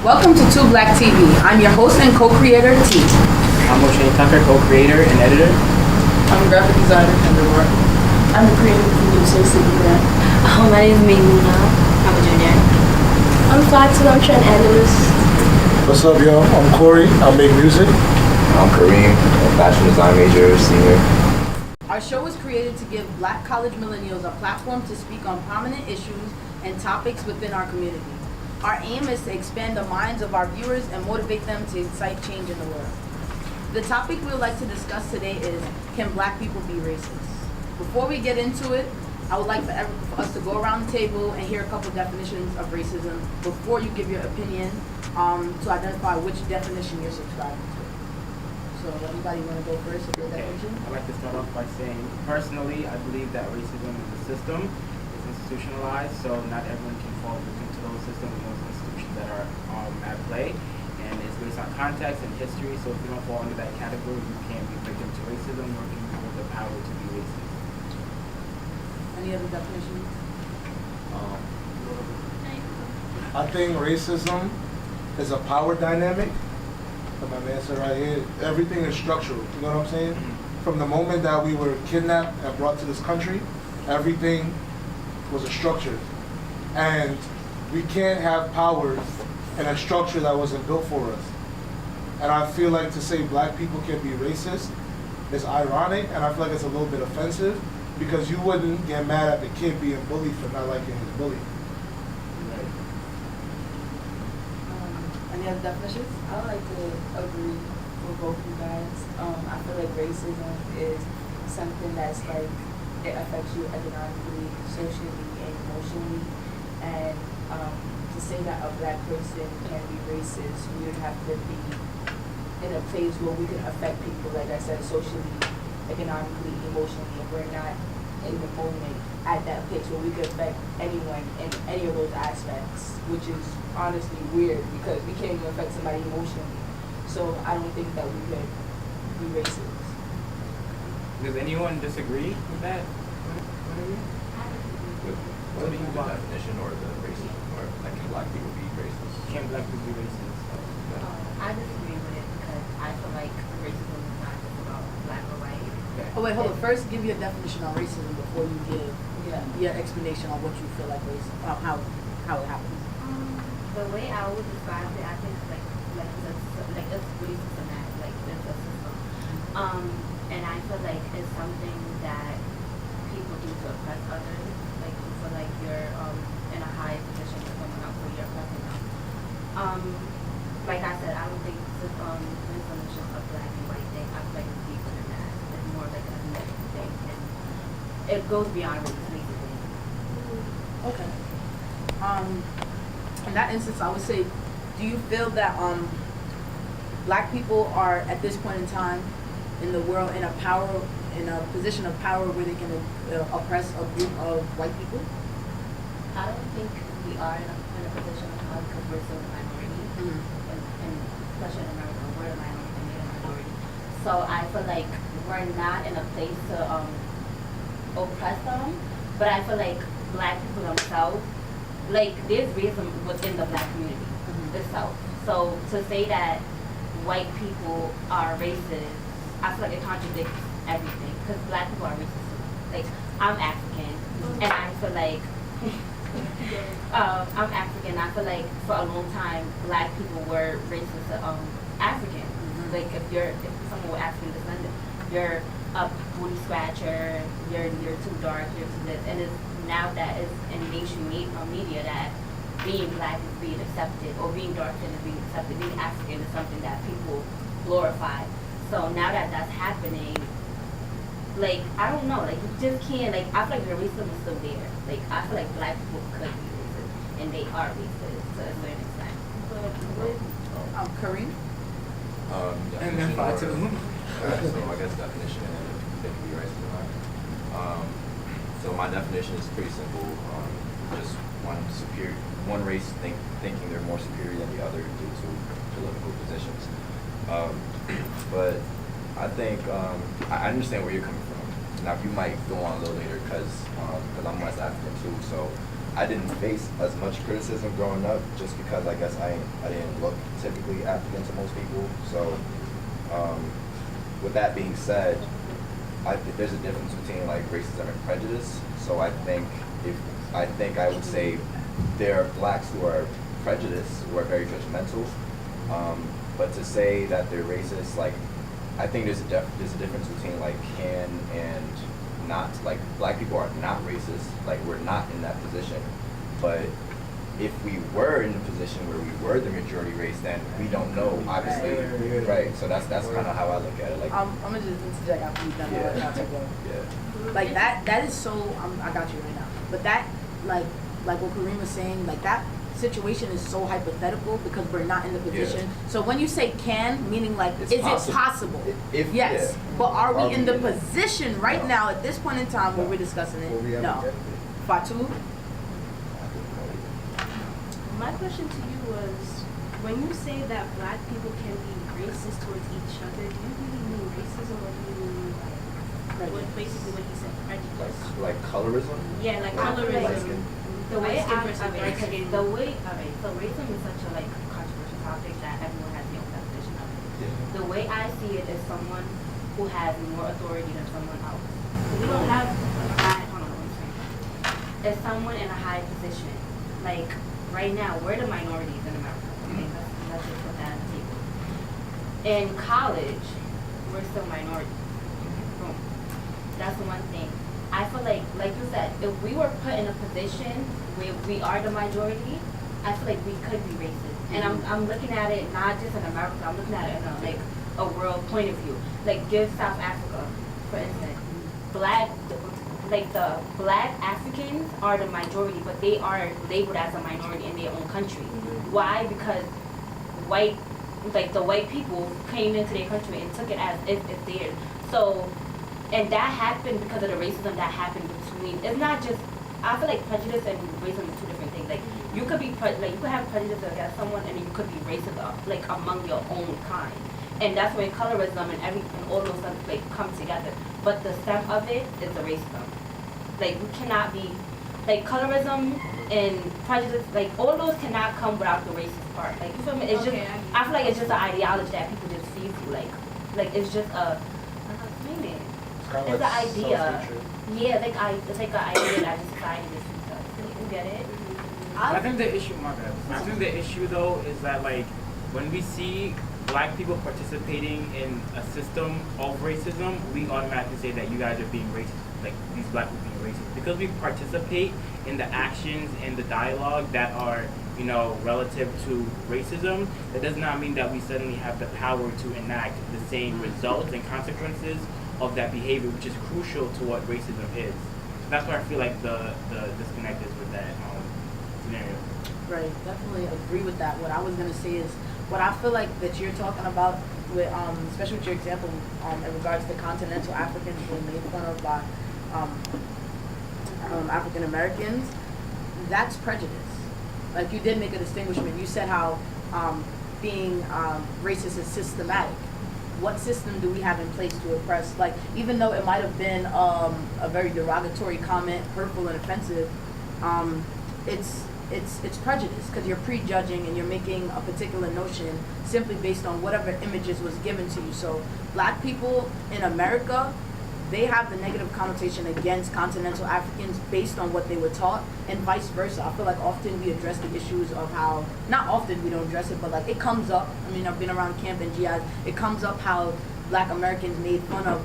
Welcome to Two Black TV. I'm your host and co-creator, T. I'm Oshane, co-creator and editor. I'm a graphic designer, KenBoiiQuiin. I'm a creative producer, Sydney. My name is Millenials. I'm a junior. I'm Flaxen, I'm trend analyst. What's up, yo? I'm Corey. I make music. I'm Kareem, a fashion design major, senior. Our show was created to give Black college millennials a platform to speak on prominent issues and topics within our community. Our aim is to expand the minds of our viewers and motivate them to incite change in the world. The topic we would like to discuss today is, can Black people be racist? Before we get into it, I would like for us to go around the table and hear a couple definitions of racism before you give your opinion to identify which definition you're subscribing to. So anybody want to go first with your definition? I'd like to start off by saying, personally, I believe that racism is a system. It's institutionalized, so not everyone can fall victim to those systems and those institutions that are at play. And it's based on context and history, so if you don't fall under that category, you can't be victim to racism, nor can you hold the power to be racist. Any other definitions? I think racism is a power dynamic. My man said right here, everything is structural. You know what I'm saying? From the moment that we were kidnapped and brought to this country, everything was a structure. And we can't have power in a structure that wasn't built for us. And I feel like to say Black people can be racist is ironic, and I feel like it's a little bit offensive, because you wouldn't get mad at the kid being bullied for not liking his bully. Any other definitions? I would like to agree with both you guys. I feel like racism is something that's like, it affects you economically, socially, and emotionally. And to say that a Black person can be racist, we would have to be in a place where we can affect people, like I said, socially, economically, emotionally, and we're not in the moment at that place where we could affect anyone in any of those aspects, which is honestly weird because we can't even affect somebody emotionally. So I don't think that we could be racist. Does anyone disagree with that? What do you want? The definition or the racism, or like can Black people be racist? Can Black people be racist? I disagree with it because I feel like racism is not just about black or white. Okay. Oh wait, hold on. First, give your definition on racism before you give your explanation on what you feel like racism, how it happens. The way I would describe it, I think it's really systematic, like it's a system. And I feel like it's something that people do to oppress others. Like you feel like you're in a high position to someone else, or you're oppressing them. Like I said, I don't think this is just a black and white thing. I feel like it's deeper than that. It's more like a connected thing, and it goes beyond race, basically. Okay. In that instance, I would say, do you feel that Black people are at this point in time in the world in a position of power where they can oppress a group of white people? I don't think we are in a position of power because we're still the minority, and especially in America, we're the minority. So I feel like we're not in a place to oppress them, but I feel like Black people themselves, like there's racism within the Black community itself. So to say that white people are racist, I feel like it contradicts everything because Black people are racist too. Like I'm African, and I feel like I'm African. I feel like for a long time, Black people were racist to African. Like if someone with African descendant, you're a booty scratcher, you're too dark, you're too this, and it's now that it's in mainstream media that being Black is being accepted, or being dark skinned is being accepted, being African is something that people glorify. So now that that's happening, like I don't know, like you just can't, like I feel like the racism is still there. Like I feel like Black people could be racist, and they are racist to a certain extent. Kareem? And then Fatu. So I guess definition and if they can be racist or not. So my definition is pretty simple. Just one race thinking they're more superior than the other due to political positions. But I think I understand where you're coming from. Now you might go on a little later because I'm West African too. So I didn't face as much criticism growing up just because I guess I didn't look typically African to most people. So with that being said, I think there's a difference between like racism and prejudice. So I think I would say there are blacks who are prejudiced, who are very judgmental. But to say that they're racist, like I think there's a difference between like can and not. Like black people are not racist. Like we're not in that position. But if we were in the position where we were the majority race, then we don't know, obviously, right? So that's kind of how I look at it. Like I'm gonna just interject after you've done Yeah. that. yeah. Like that is so. I got you right now. But that, like what Kareem was saying, like that situation is so hypothetical because we're not in the position. So when you say can, meaning like, It's is possible. it possible? If- Yes. yeah. But are we in the it? position right No. now at this point in time where No. we're discussing Well, we it? haven't No. yet. Fatu? My question to you was, when you say that black people can be racist towards each other, do you really mean racism or do you mean like basically what he said, prejudice? Like colorism. Yeah, like Like colorism. skin. The way Light skin I, versus okay, dark because skin. the way, alright, so racism is such a like controversial topic that everyone has their own definition of it. Yeah. The way I see it is someone who has more authority than someone else. We don't have hold on, one second. It's someone in a high position. Like right now, we're the minorities in America. Okay, let's just put that on the table. In college, we're still minorities. Boom. That's the one thing. I feel like you said, if we were put in a position where we are the majority, I feel like we could be racist. And I'm looking at it not just in America, I'm looking at it in a world point of view. Like give South Africa, for instance. The black Africans are the majority, but they are labeled as a minority in their own country. Why? Because the white people came into their country and took it as if it's theirs. So, and that happened because of the racism that happened between, it's not just, I feel like prejudice and racism is two different things. Like, you could be, you could have prejudice against someone and you could be racist, like, among your own kind. And that's where colorism and all those stuff, like, come together. But the stem of it is the racism. Like, we cannot be, like, colorism and prejudice, like, all those cannot come without the racist part. Like, you feel me? It's Okay, just, I feel like it's just an ideology that people just feed you. Like it's just a, It's it's an idea. self-hatred. Yeah, it's like an idea that society just feeds us. You get it? I think the issue, my bad. I think the issue though is that like when we see black people participating in a system of racism, we automatically say that you guys are being racist. Like these black people being racist because we participate in the actions and the dialogue that are, you know, relative to racism. That does not mean that we suddenly have the power to enact the same results and consequences of that behavior, which is crucial to what racism is. That's why I feel like the disconnect is with that scenario. Right, definitely agree with that. What I was gonna say is, what I feel like that you're talking about with, especially with your example, in regards to continental Africans being made fun of by African Americans, that's prejudice. Like you did make a distinguishment. You said how being racist is systematic. What system do we have in place to oppress? Like, even though it might have been a very derogatory comment, hurtful and offensive, it's prejudice because you're prejudging and you're making a particular notion simply based on whatever images was given to you. So black people in America, they have the negative connotation against continental Africans based on what they were taught, and vice versa. I feel like often we address the issues of how, not often we don't address it, but like it comes up. I mean, I've been around camp and GIs, it comes up how black Americans made fun of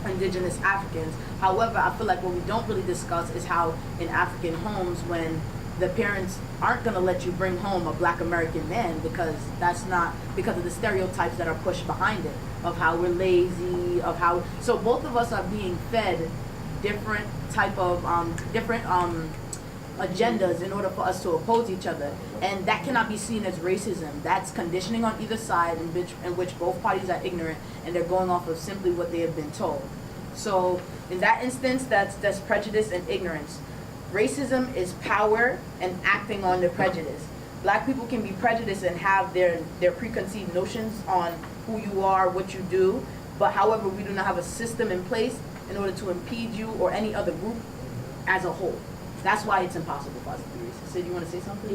indigenous Africans. However, I feel like what we don't really discuss is how in African homes, when the parents aren't going to let you bring home a black American man because of the stereotypes that are pushed behind it, of how we're lazy, of how, so both of us are being fed different type of, agendas in order for us to oppose each other. And that cannot be seen as racism. That's conditioning on either side in which both parties are ignorant and they're going off of simply what they have been told. So in that instance, that's prejudice and ignorance. Racism is power and acting on the prejudice. Black people can be prejudiced and have their preconceived notions on who you are, what you do, but however, we do not have a system in place in order to impede you or any other group as a whole. That's why it's impossible for us to be racist. Sid, you want to say something?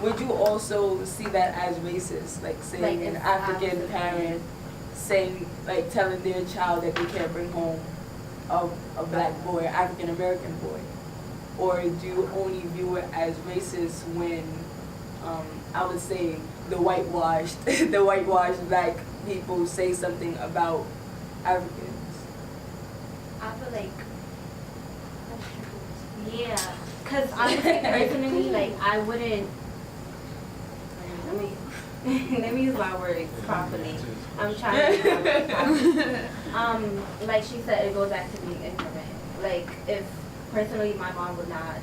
Would you also see that as racist, like saying Like an if African I was- parent saying, like telling their child that they can't bring home a black boy, African American boy? Or do you only view it as racist when, I would say, the whitewashed, the whitewashed black people say something about Africans? I feel like, yeah, because honestly, personally, like, I wouldn't, let me use my words properly. I'm trying to use my words properly. Like she said, it goes back to being ignorant. Like, if personally my mom would not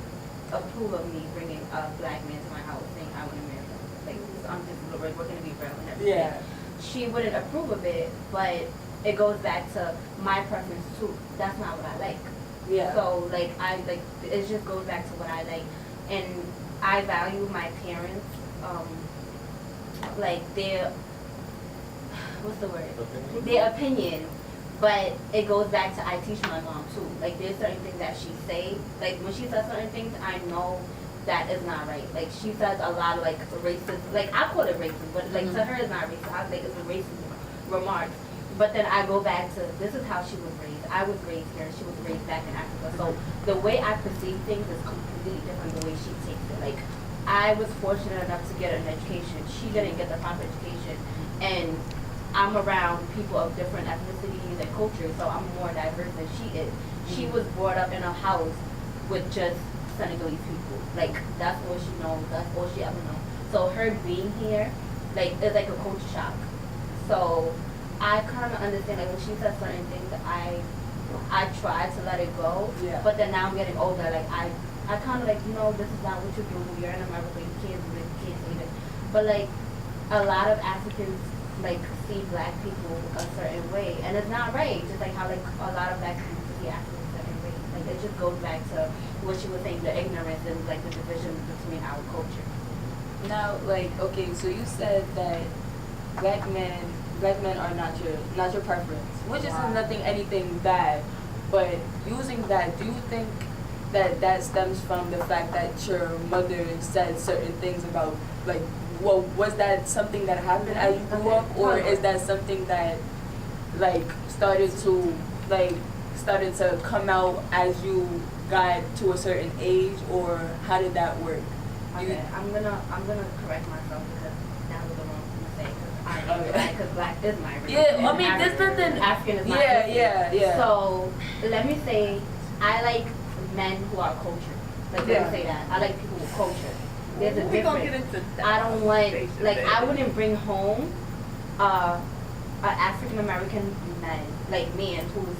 approve of me bringing a black man to my house saying I want to marry him. Like, I'm just, we're going to be real and everything. Yeah. She wouldn't approve of it, but it goes back to my preference too. That's not what I like. Yeah. So like it just goes back to what I like, and I value my parents, like their, what's the word? Their opinion. But it goes back to I teach my mom too. Like there's certain things that she say. Like when she says certain things, I know that is not right. Like she says a lot of like racist. Like I call it racist, but like to her it's not racist. I think it's a racist remark. But then I go back to this is how she was raised. I was raised here. She was raised back in Africa. So the way I perceive things is completely different the way she takes it. Like I was fortunate enough to get an education. She didn't get the proper education, and I'm around people of different ethnicities and cultures, so I'm more diverse than she is. She was brought up in a house with just Senegalese people. Like, that's all she knows. That's all she ever knows. So her being here, like, is like a culture shock. So I kind of understand, like, when she says certain things, I try to let it go. Yeah. But then now I'm getting older, like, I kind of like, this is not what you do. You're in America, you can't do it, you can't say that. But, like, a lot of Africans, like, see black people a certain way, and it's not right. Just like how like a lot of black people see Africans a certain way. Like it just goes back to what she was saying, the ignorance and like the division between our culture. Now, like, okay, so you said that black men are not your preference, which is nothing anything bad. But using that, do you think that stems from the fact that your mother said certain things about, like, well, was that something that happened as you grew up, or is that something that like started to come out as you got to a certain age, or how did that work? Okay, I'm gonna correct myself because that was the wrong thing to say. Because I am black, because black is my race. Yeah, I mean, there's nothing. African is my race. Yeah. So let me say, I like men who are cultured. Like let me say that. I like people with culture. There's a difference. I don't want, like, I wouldn't bring home an African American man who's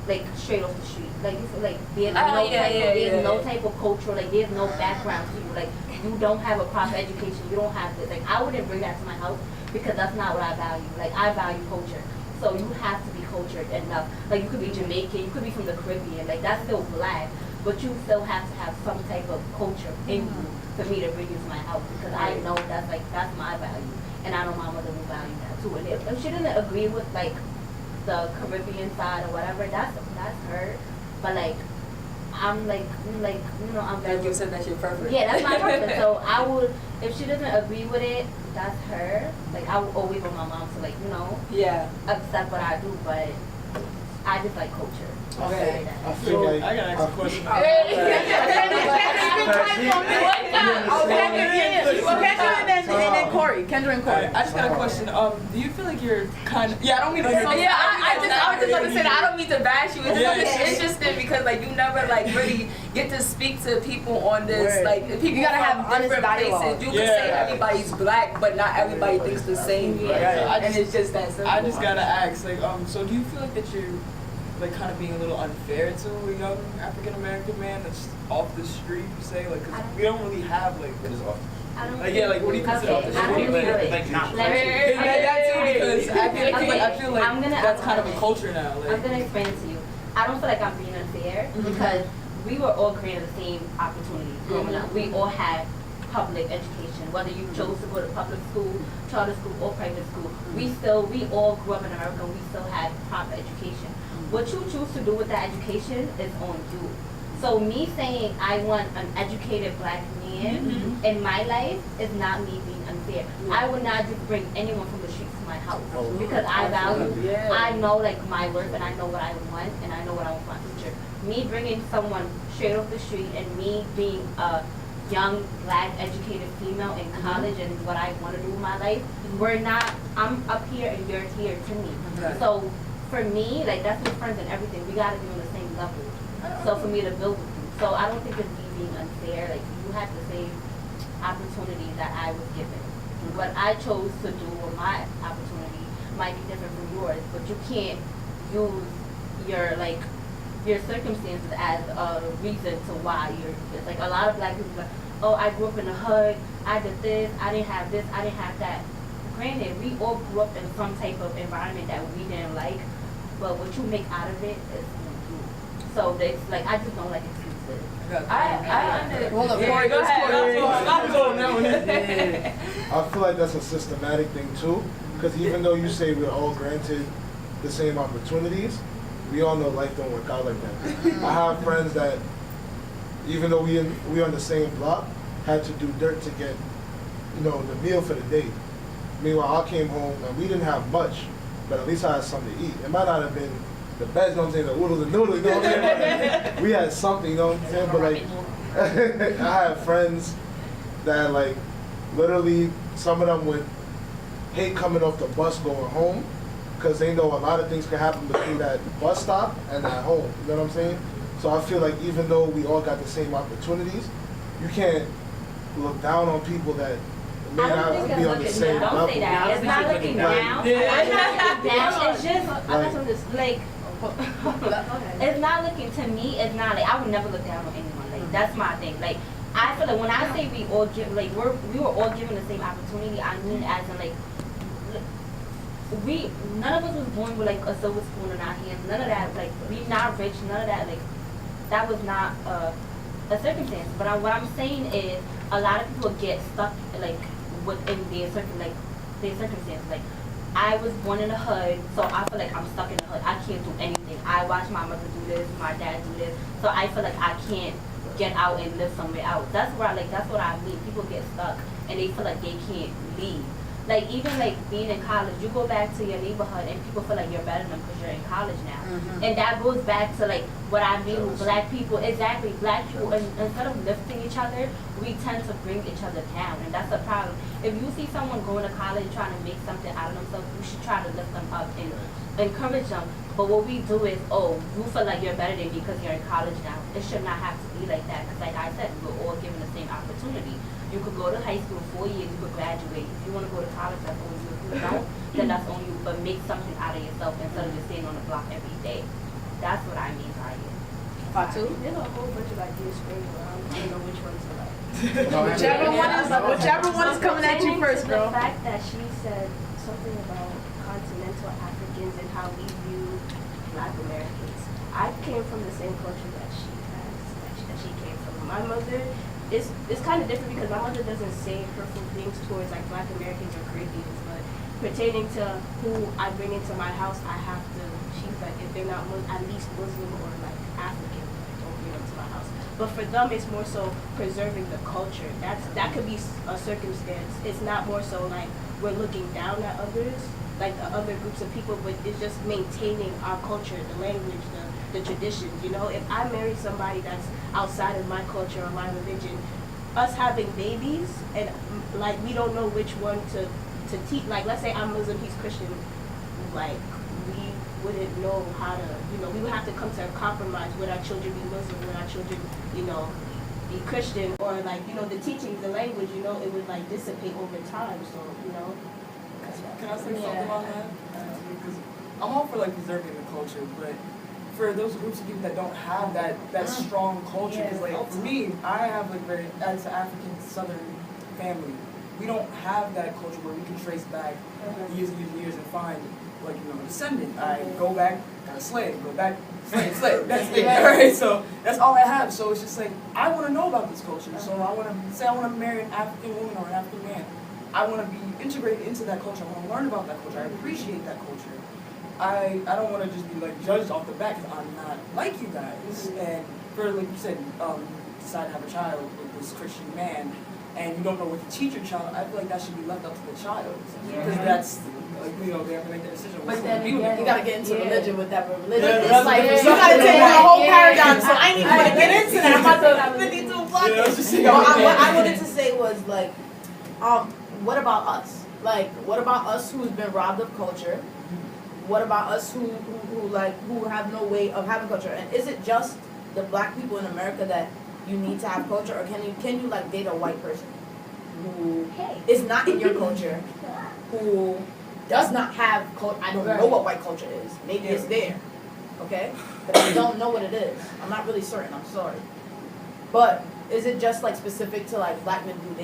like straight off the street. Like you feel like there's no type of culture, like there's no background to you. Like you don't have a proper education, you don't have this. Like I wouldn't bring that to my house because that's not what I value. Like I value culture. So you have to be cultured enough. Like you could be Jamaican, you could be from the Caribbean, like that's still black, but you still have to have some type of culture in you for me to bring you to my house, because I know that's my value, and I know my mother will value that too. And if she didn't agree with like the Caribbean side or whatever, that's her. But like I'm like I'm very. Like you said, that's your preference. Yeah, that's my preference. So I would, if she doesn't agree with it, that's her. Like I would always want my mom to accept what I do, but I just like culture. Okay. So I gotta ask a question. Kendra and Corey. I just got a question. Do you feel like you're kind of? I don't mean to. I was just about to say that. I don't mean to bash you. It's interesting because like you never like really get to speak to people on this. Like people You gotta have honest different dialogue. places. You can say everybody's black, but not everybody thinks the same. Yeah. And it's just that simple. I just gotta ask, like, so do you feel like that you're like kind of being a little unfair to a young African American man that's off the street, you say, like, 'cause we don't really have like. It is off. I don't Like, yeah, like, what do you consider off the I don't street? feel it. Like, not Let me- That too, because I feel like I'm gonna- that's kind of a culture now. Like, I'm gonna explain it to you. I don't feel like I'm being unfair because we were all created the same opportunities growing up. We all had public education, whether you chose to go to public school, charter school, or private school. We all grew up in America. We still had proper education. What you choose to do with that education is on you. So me saying I want an educated black man in my life is not me being unfair. I would not just bring anyone from the streets to my house because I value, I know like my worth and I know what I want and I know what I want for my future. Me bringing someone straight off the street and me being a young black educated female in college and what I want to do with my life, we're not, I'm up here and you're here to me. So for me, like that's my friends and everything, we gotta be on the same level. So for me to build with you. So I don't think it's me being unfair, like you had the same opportunity that I was given. What I chose to do with my opportunity might be different from yours, but you can't use your circumstances as a reason to why you're this. Like a lot of black people are like, oh, I grew up in the hood, I did this, I didn't have this, I didn't have that. Granted, we all grew up in some type of environment that we didn't like, but what you make out of it is you. So it's like, I just don't like excuses. Hold up, Corey, go ahead. I'm going that one. I feel like that's a systematic thing too, because even though you say we're all granted the same opportunities, we all know life don't work out like that. I have friends that, even though we on the same block, had to do dirt to get, the meal for the day. Meanwhile, I came home and we didn't have much, but at least I had something to eat. It might not have been the best, you know what I'm saying, the oodles and noodles, you know what I'm saying? But we had something, you know what I'm saying? But like, I have friends that like, literally, some of them would hate coming off the bus going home because they know a lot of things can happen between that bus stop and that home, you know what I'm saying? So I feel like even though we all got the same opportunities, you can't look down on people that may not be on the same level. Don't say that. It's not looking down. It's not looking down. It's just like, it's not looking, to me, it's not like, I would never look down on anyone. Like, that's my thing. Like, I feel like when I say we all give, like, we were all given the same opportunity, I mean as in, like, none of us was born with, like, a silver spoon in our hands. None of that, like, we not rich, none of that, like, that was not a circumstance. But what I'm saying is, a lot of people get stuck, like, within their circumstances. Like, I was born in the hood, so I feel like I'm stuck in the hood. I can't do anything. I watch my mother do this, my dad do this, so I feel like I can't get out and live somewhere else. That's what I mean. People get stuck and they feel like they can't leave. Like, even like being in college, you go back to your neighborhood and people feel like you're better than them because you're in college now. And that goes back to like what I mean with black people. Exactly, black people, instead of lifting each other, we tend to bring each other down, and that's a problem. If you see someone going to college trying to make something out of themselves, you should try to lift them up and encourage them. But what we do is, oh, you feel like you're better than me because you're in college now. It should not have to be like that, because like I said, we're all given the same opportunity. You could go to high school 4 years, you could graduate. If you want to go to college, that's on you. If you don't, then that's on you. But make something out of yourself instead of just staying on the block every day. That's what I mean by it. Fatu? There's a whole bunch of ideas spinning around. I don't know which ones to like. Whichever one is coming at you first, girl. The fact that she said something about continental Africans and how we view Black Americans. I came from the same culture that she has, that she came from. My mother, it's kind of different because my mother doesn't say hurtful things towards like Black Americans or Caribbeans, but pertaining to who I bring into my house, I have to, she's like, if they're not at least Muslim or like African, don't bring them to my house. But for them, it's more so preserving the culture. That could be a circumstance. It's not more so like we're looking down at others, like the other groups of people, but it's just maintaining our culture, the language, the traditions. You know, if I marry somebody that's outside of my culture or my religion, us having babies and like we don't know which one to teach. Like, let's say I'm Muslim, he's Christian, like we wouldn't know how to, we would have to come to a compromise. Would our children be Muslim? Would our children, be Christian? Or like, the teachings, the language, it would like dissipate over time. So, Can I say something on that? Because I'm all for like preserving the culture, but for those groups of people that don't have that strong culture, because like for me, I have like as an African Southern family, we don't have that culture where we can trace back years and years and years and find like a descendant. I go back, got a slave, go back, slave. That's it. All right, so that's all I have. So it's just like I want to know about this culture. So I want to marry an African woman or an African man. I want to be integrated into that culture. I want to learn about that culture. I appreciate that culture. I don't want to just be like judged off the bat because I'm not like you guys. And for like you said, decide to have a child with this Christian man, and you don't know what to teach your child, I feel like that should be left up to the child. Because that's, like, you know, they have to make the decision. But then again, you gotta get into religion with that, but religion Yeah, is like, that's you gotta take the whole paradigm, so I ain't even gonna Yeah. get into that. I'm about to 52 block Yeah, it. just- What I wanted to say was like, what about us? Like, what about us who's been robbed of culture? What about us who have no way of having culture? And is it just the black people in America that you need to have culture, or can you like date a white person who is not in your culture, who does not have culture? I don't know what white culture is. Maybe it's there, okay? But I don't know what it is. I'm not really certain. I'm sorry. But is it just like specific to like black men? Do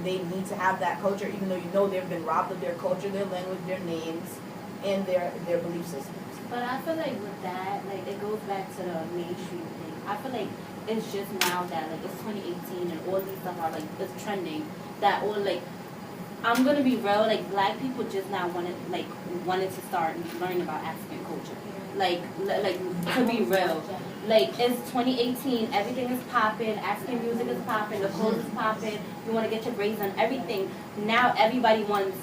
they need to have that culture, even though you know they've been robbed of their culture, their language, their names, and their belief systems? But I feel like with that, like it goes back to the mainstream thing. I feel like it's just now that like it's 2018 and all these stuff are like it's trending. That all like I'm gonna be real, like black people just now wanted to start learning about African culture. Like to be real. Like it's 2018, everything is popping, African music is popping, the clothes is popping, you wanna get your braids on, everything. Now everybody wants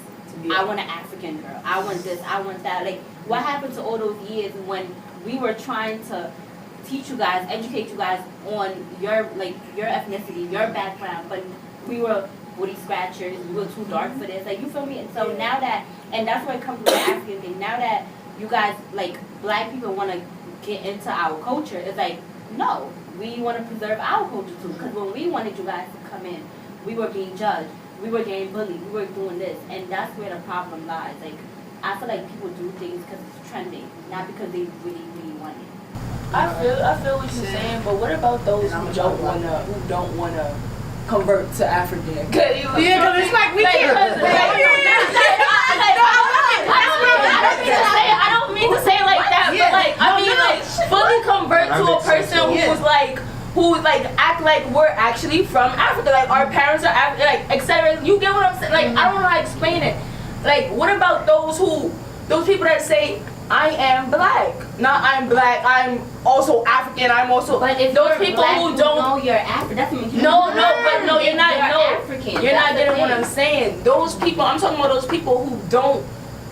I want an African girl. I want this, I want that. Like what happened to all those years when we were trying to teach you guys, educate you guys on your ethnicity, your background, but we were booty scratchers, we were too dark for this. Like you feel me? And so now that, and that's where it comes with the African thing. Now that you guys, like black people want to get into our culture, it's like, no, we want to preserve our culture too. Because when we wanted you guys to come in, we were being judged, we were getting bullied, we were doing this, and that's where the problem lies. Like I feel like people do things because it's trending, not because they really, really want it. I feel what you're saying, but what about those who don't wanna convert to African? Because it's like we can't. I don't mean to say it like that, but like I mean like fully convert to a person who's like act like we're actually from Africa, like our parents are African, like etc. You get what I'm saying? Like I don't know how to explain it. Like what about those people that say I am black, not I'm black, I'm also African, I'm also. But if those you're people black, who don't know you're African, that's what you're not. African. You're not getting what I'm saying. Those people, I'm talking about those people who don't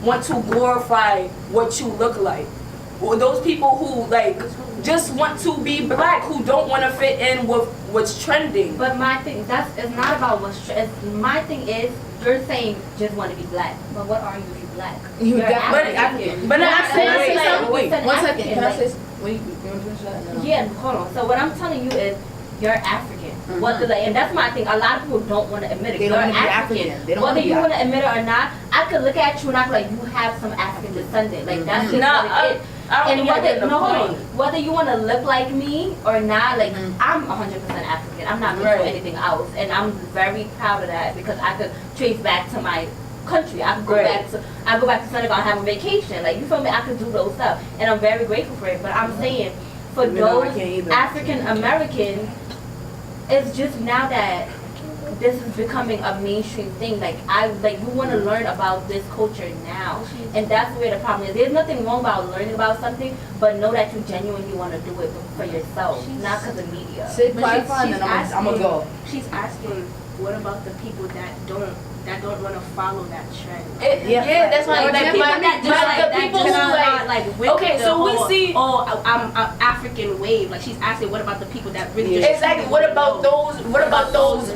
want to glorify what you look like. Or those people who like just want to be black, who don't want to fit in with what's trending. But my thing, it's not about my thing is, you're saying just want to be black. But what are you if you're black? You're African. But I'm saying like, wait, it's an 1 second. African, Can I like- say something? You want to finish that? No. Yeah, hold on. So what I'm telling you is, you're African. And that's my thing. A lot of people don't want to admit it. They You're don't want to be African. African. They don't Whether want to be you want to admit it or not, I could look at you and I be like, you have some African descendant. Like that's just what it is. And whether you want to look like me or not, like I'm 100% African. I'm not mixed with anything else, and I'm very proud of that because I could trace back to my country. I could go back to Senegal and have a vacation. Like you feel me? I could do those stuff, and I'm very grateful for it. But I'm saying for those African Americans, it's just now that this is becoming a mainstream thing. Like we want to learn about this culture now, and that's where the problem is. There's nothing wrong about learning about something, but know that you genuinely want to do it for yourself, not because of media. Clarify, and then I'm gonna go. She's asking, what about the people that don't want to follow that trend? That's why Like, the people who okay, so we see. I'm African wave. Like she's asking, what about the people that really just Exactly. What about those? What about those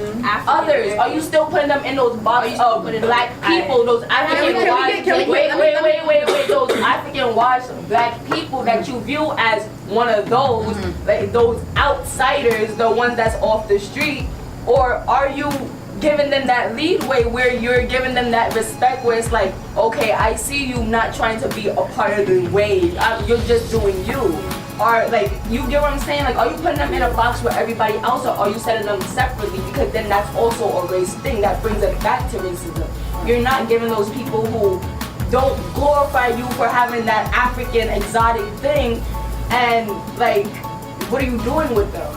others? Are you still putting them in those boxes of black people? Those African white. Wait. Those African white black people that you view as one of those, like those outsiders, the ones that's off the street, or are you giving them that leadway where you're giving them that respect where it's like, okay, I see you not trying to be a part of the wave. You're just doing you. Or like, you get what I'm saying? Like, are you putting them in a box with everybody else, or are you setting them separately? Because then that's also a race thing that brings it back to racism. You're not giving those people who don't glorify you for having that African exotic thing, and like, what are you doing with them?